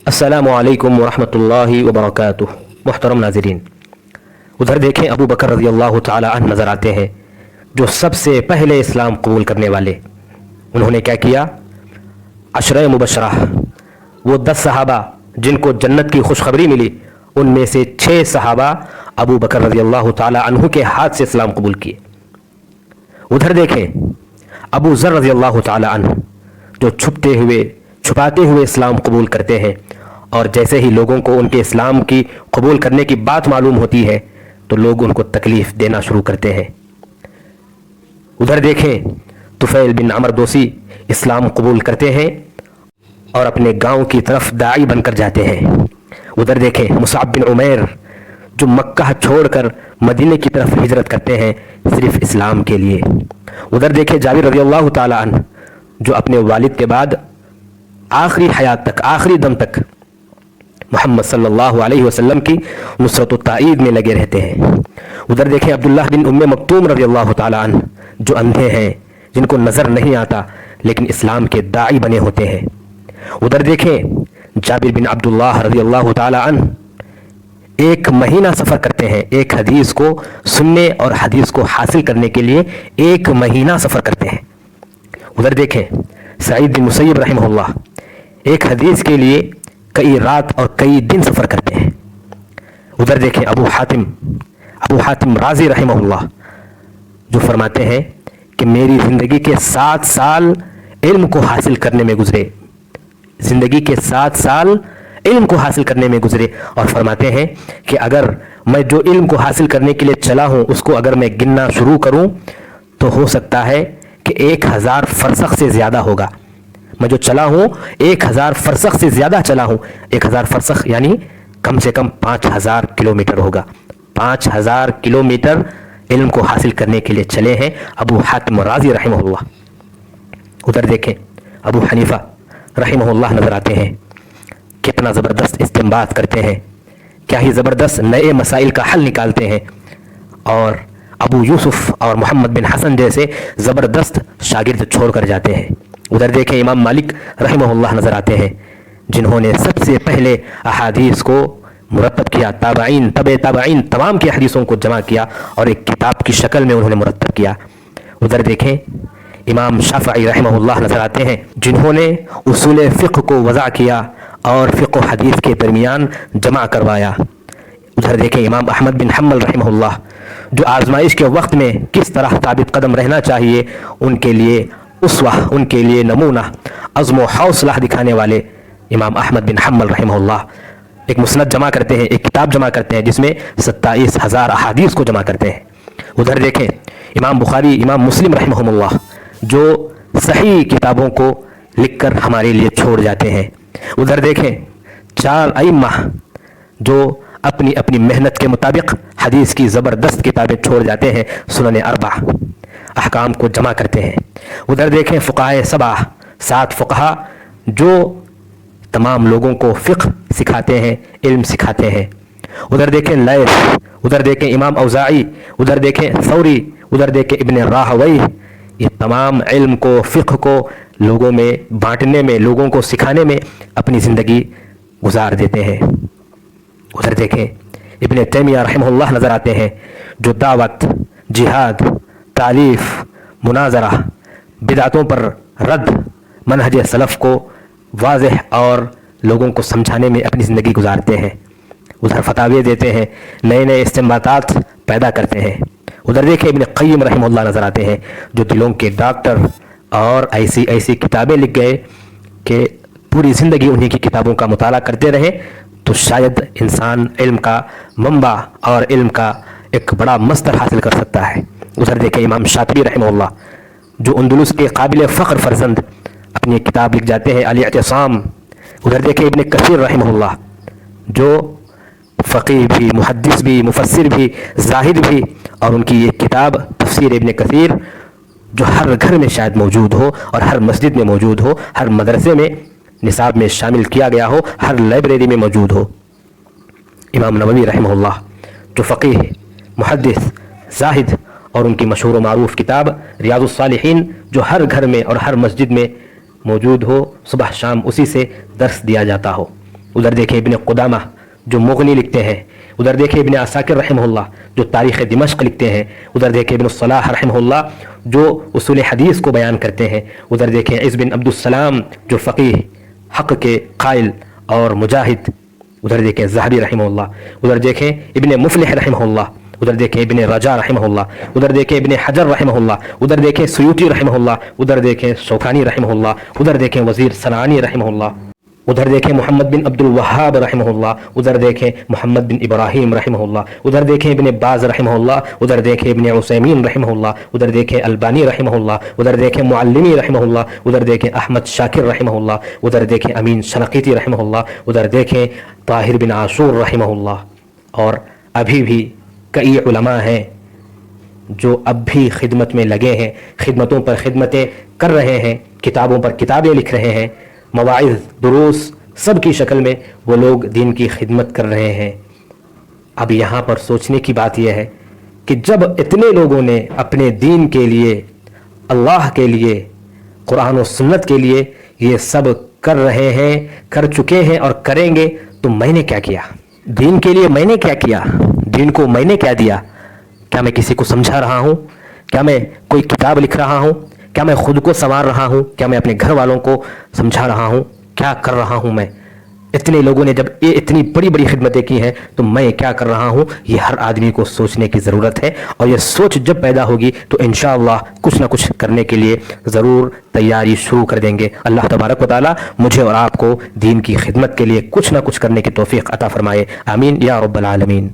السلام علیکم ورحمۃ اللہ وبرکاتہ۔ محترم ناظرین، ادھر دیکھیں ابو بکر رضی اللہ تعالی عنہ نظر آتے ہیں، جو سب سے پہلے اسلام قبول کرنے والے۔ انہوں نے کیا کیا؟ عشرہ مبشرہ، وہ 10 صحابہ جن کو جنت کی خوشخبری ملی، ان میں سے 6 صحابہ ابو بکر رضی اللہ تعالی عنہ کے ہاتھ سے اسلام قبول کیے۔ ادھر دیکھیں ابو ذر رضی اللہ تعالی عنہ، جو چھپاتے ہوئے اسلام قبول کرتے ہیں، اور جیسے ہی لوگوں کو ان کے اسلام کی قبول کرنے کی بات معلوم ہوتی ہے تو لوگ ان کو تکلیف دینا شروع کرتے ہیں۔ ادھر دیکھیں طفیل بن عمر دوسی اسلام قبول کرتے ہیں اور اپنے گاؤں کی طرف داعی بن کر جاتے ہیں۔ ادھر دیکھیں مصعب بن عمیر، جو مکہ چھوڑ کر مدینے کی طرف ہجرت کرتے ہیں صرف اسلام کے لیے۔ ادھر دیکھیں جابر رضی اللہ تعالی عنہ، جو اپنے والد کے بعد آخری حیات تک، آخری دم تک محمد صلی اللہ علیہ وسلم کی نصرت و تائید میں لگے رہتے ہیں۔ ادھر دیکھیں عبداللہ بن ام مکتوم رضی اللہ تعالی عنہ، جو اندھے ہیں، جن کو نظر نہیں آتا لیکن اسلام کے داعی بنے ہوتے ہیں۔ ادھر دیکھیں جابر بن عبداللہ رضی اللہ تعالی عنہ 1 مہینہ سفر کرتے ہیں، ایک حدیث کو سننے اور حدیث کو حاصل کرنے کے لیے 1 مہینہ سفر کرتے ہیں۔ ادھر دیکھیں سعید بن مسیب رحمہ اللہ ایک حدیث کے لیے کئی رات اور کئی دن سفر کرتے ہیں۔ ادھر دیکھیں ابو حاتم رازی رحمہ اللہ، جو فرماتے ہیں کہ میری زندگی کے 7 سال علم کو حاصل کرنے میں گزرے، زندگی کے 7 سال علم کو حاصل کرنے میں گزرے، اور فرماتے ہیں کہ اگر میں جو علم کو حاصل کرنے کے لیے چلا ہوں اس کو اگر میں گننا شروع کروں تو ہو سکتا ہے کہ 1000 فرسخ سے زیادہ ہوگا۔ میں جو چلا ہوں 1000 فرسخ سے زیادہ چلا ہوں۔ 1000 فرسخ یعنی کم سے کم 5000 کلومیٹر ہوگا۔ 5000 کلومیٹر علم کو حاصل کرنے کے لیے چلے ہیں ابو حاتم رازی رحمہ اللہ۔ ادھر دیکھیں ابو حنیفہ رحمہ اللہ نظر آتے ہیں، کتنا زبردست استنباط کرتے ہیں، کیا ہی زبردست نئے مسائل کا حل نکالتے ہیں، اور ابو یوسف اور محمد بن حسن جیسے زبردست شاگرد چھوڑ کر جاتے ہیں۔ ادھر دیکھیں امام مالک رحمہ اللہ نظر آتے ہیں، جنہوں نے سب سے پہلے احادیث کو مرتب کیا، تابعین تابعین تمام کی حدیثوں کو جمع کیا اور ایک کتاب کی شکل میں انہوں نے مرتب کیا۔ ادھر دیکھیں امام شافعی رحمہ اللہ نظر آتے ہیں، جنہوں نے اصول فقہ کو وضع کیا اور فقہ و حدیث کے درمیان جمع کروایا۔ ادھر دیکھیں امام احمد بن حنبل رحمہ اللہ، جو آزمائش کے وقت میں کس طرح ثابت قدم رہنا چاہیے ان کے لیے اسوہ، ان کے لیے نمونہ، عزم و حوصلہ دکھانے والے امام احمد بن حنبل رحمہ اللہ ایک مسند جمع کرتے ہیں، ایک کتاب جمع کرتے ہیں جس میں 27000 احادیث کو جمع کرتے ہیں۔ ادھر دیکھیں امام بخاری، امام مسلم رحمہ اللہ، جو صحیح کتابوں کو لکھ کر ہمارے لیے چھوڑ جاتے ہیں۔ ادھر دیکھیں 4 ائمہ جو اپنی اپنی محنت کے مطابق حدیث کی زبردست کتابیں چھوڑ جاتے ہیں، سنن 4 احکام کو جمع کرتے ہیں۔ ادھر دیکھیں فقہائے 7 فقہا جو تمام لوگوں کو فقہ سکھاتے ہیں، علم سکھاتے ہیں۔ ادھر دیکھیں لیث، ادھر دیکھیں امام اوزاعی، ادھر دیکھیں ثوری، ادھر دیکھیں ابن راہوی، یہ تمام علم کو، فقہ کو لوگوں میں بانٹنے میں، لوگوں کو سکھانے میں اپنی زندگی گزار دیتے ہیں۔ ادھر دیکھیں ابن تیمیہ رحمہ اللہ نظر آتے ہیں، جو دعوت، جہاد، تالیف، مناظرہ، بدعتوں پر رد، منہج سلف کو واضح اور لوگوں کو سمجھانے میں اپنی زندگی گزارتے ہیں۔ ادھر فتاوی دیتے ہیں، نئے نئے استنباطات پیدا کرتے ہیں۔ ادھر دیکھیں ابن قیم رحمہ اللہ نظر آتے ہیں، جو دلوں کے ڈاکٹر، اور ایسی کتابیں لکھ گئے کہ پوری زندگی انہی کی کتابوں کا مطالعہ کرتے رہے تو شاید انسان علم کا منبع اور علم کا ایک بڑا مصدر حاصل کر سکتا ہے۔ ادھر دیکھیں امام شاطبی رحمہ اللہ، جو اندلس کے قابل فخر فرزند، اپنی کتاب لکھ جاتے ہیں الاعتصام۔ ادھر دیکھیں ابن کثیر رحمہ اللہ، جو فقیہ بھی، محدث بھی، مفسر بھی، زاہد بھی، اور ان کی یہ کتاب تفسیر ابن کثیر جو ہر گھر میں شاید موجود ہو اور ہر مسجد میں موجود ہو، ہر مدرسے میں نصاب میں شامل کیا گیا ہو، ہر لائبریری میں موجود ہو۔ امام نووی رحمہ اللہ، جو فقیہ، محدث، زاہد، اور ان کی مشہور و معروف کتاب ریاض الصالحین جو ہر گھر میں اور ہر مسجد میں موجود ہو، صبح شام اسی سے درس دیا جاتا ہو۔ ادھر دیکھیں ابن قدامہ جو مغنی لکھتے ہیں، ادھر دیکھیں ابن عساکر رحمہ اللہ جو تاریخ دمشق لکھتے ہیں، ادھر دیکھیں ابن الصلاح رحمہ اللہ جو اصول حدیث کو بیان کرتے ہیں، ادھر دیکھیں عز بن عبد السلام جو فقیہ حق کے قائل اور مجاہد، ادھر دیکھیں ذہبی رحمہ اللہ، ادھر دیکھیں ابن مفلح رحمہ اللہ، ادھر دیکھیں ابن رجا رحمہ اللہ، ادھر دیکھیں ابن حجر رحمہ اللہ، ادھر دیکھیں سیوطی رحمہ اللہ، ادھر دیکھیں شوکانی رحمہ اللہ، ادھر دیکھیں وزیر صنعانی رحمہ اللہ، ادھر دیکھیں محمد بن عبد الوہاب رحمہ اللہ، ادھر دیکھیں محمد بن ابراہیم رحمہ اللہ، ادھر دیکھیں ابن باز رحمہ اللہ، ادھر دیکھیں ابن عثیمین رحمہ اللہ، ادھر دیکھیں البانی رحمہ اللہ، ادھر دیکھیں معلمی رحمہ اللہ، ادھر دیکھیں احمد شاکر رحمہ اللہ، ادھر دیکھیں امین شنقیطی رحمہ اللہ، ادھر دیکھیں طاہر بن عاشور رحمہ اللہ، اور ابھی بھی کئی علماء ہیں جو اب بھی خدمت میں لگے ہیں، خدمتوں پر خدمتیں کر رہے ہیں، کتابوں پر کتابیں لکھ رہے ہیں، مواعظ دروس سب کی شکل میں وہ لوگ دین کی خدمت کر رہے ہیں۔ اب یہاں پر سوچنے کی بات یہ ہے کہ جب اتنے لوگوں نے اپنے دین کے لیے، اللہ کے لیے، قرآن و سنت کے لیے یہ سب کر رہے ہیں، کر چکے ہیں اور کریں گے، تو میں نے کیا کیا؟ دین کے لیے میں نے کیا کیا؟ دین کو میں نے کیا دیا؟ کیا میں کسی کو سمجھا رہا ہوں؟ کیا میں کوئی کتاب لکھ رہا ہوں؟ کیا میں خود کو سنوار رہا ہوں؟ کیا میں اپنے گھر والوں کو سمجھا رہا ہوں؟ کیا کر رہا ہوں میں؟ اتنے لوگوں نے جب یہ اتنی بڑی بڑی خدمتیں کی ہیں تو میں کیا کر رہا ہوں؟ یہ ہر آدمی کو سوچنے کی ضرورت ہے، اور یہ سوچ جب پیدا ہوگی تو انشاءاللہ کچھ نہ کچھ کرنے کے لیے ضرور تیاری شروع کر دیں گے۔ اللہ تبارک و تعالی مجھے اور آپ کو دین کی خدمت کے لیے کچھ نہ کچھ کرنے کی توفیق عطا فرمائے، آمین یا رب العالمین۔